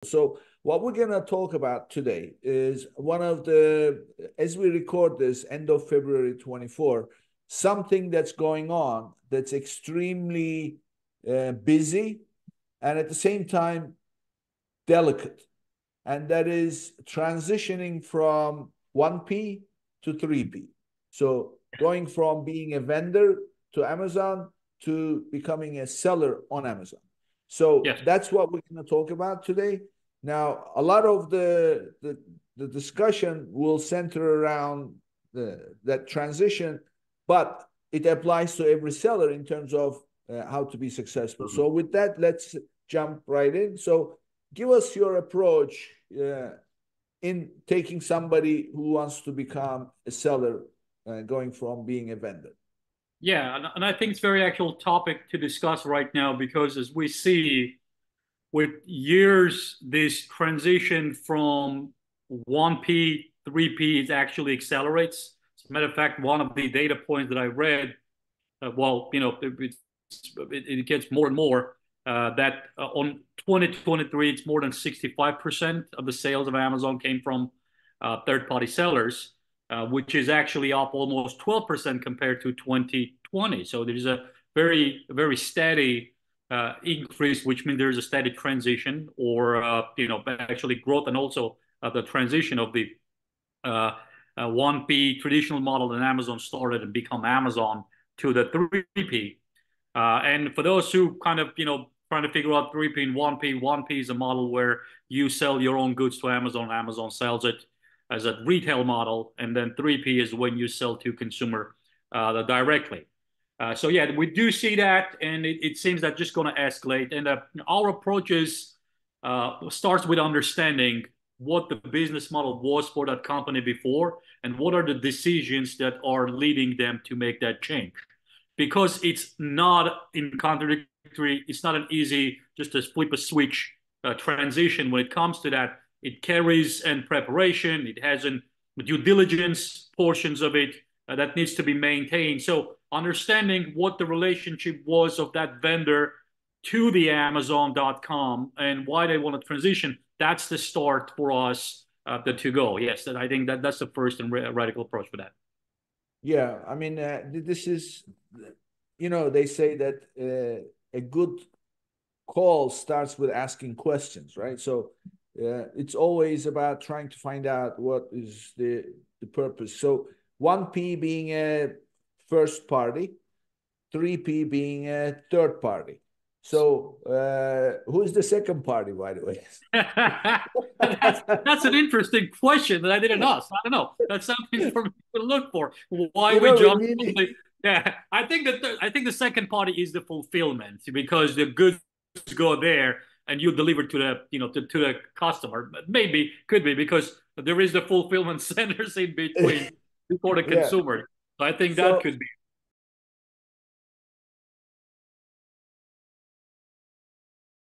So what we're going to talk about today is one of the, as we record this, end of February 24, something that's going on that's extremely busy and at the same time delicate. And that is transitioning from 1P to 3P. So going from being a vendor to Amazon to becoming a seller on Amazon. So Yes. that's what we're going to talk about today. Now, a lot of the discussion will center around that transition, but it applies to every seller in terms of how to be successful. Mhm. So, with that, let's jump right in. So, give us your approach in taking somebody who wants to become a seller, going from being a vendor. Yeah, and I think it's a very actual topic to discuss right now because as we see with years, this transition from 1P, 3P, it actually accelerates. As a matter of fact, one of the data points that I read, it gets more and more that on 2023, it's more than 65% of the sales of Amazon came from third-party sellers, which is actually up almost 12% compared to 2020. So there's a very steady increase, which means there's a steady transition or actually growth, and also the transition of the uh, 1P traditional model that Amazon started and become Amazon to the 3P. And for those who kind of, trying to figure out 3P and 1P, 1P is a model where you sell your own goods to Amazon, Amazon sells it as a retail model, and then 3P is when you sell to consumer directly. So yeah, we do see that, and it seems that just going to escalate. And our approach is starts with understanding what the business model was for that company before, and what are the decisions that are leading them to make that change. Because it's not in contradictory, it's not an easy just to flip a switch transition when it comes to that. It carries and preparation, it has an due diligence portions of it that needs to be maintained. So understanding what the relationship was of that vendor to the Amazon.com and why they want to transition, that's the start for us to go. Yes, I think that's the first and radical approach for that. Yeah, I mean, this is, they say that a good call starts with asking questions, right? So it's always about trying to find out what is the purpose. So 1P being a first party, 3P being a third party. So who's the second party, by the way? That's an interesting question that I didn't ask. I don't know. That's something for me to look for. Why you we know, jump from really, the yeah. I think the second party is the fulfillment because the goods go there and you deliver to the to the customer. But maybe could be because there is the fulfillment centers in between before the yeah. consumer. So I think that So could be.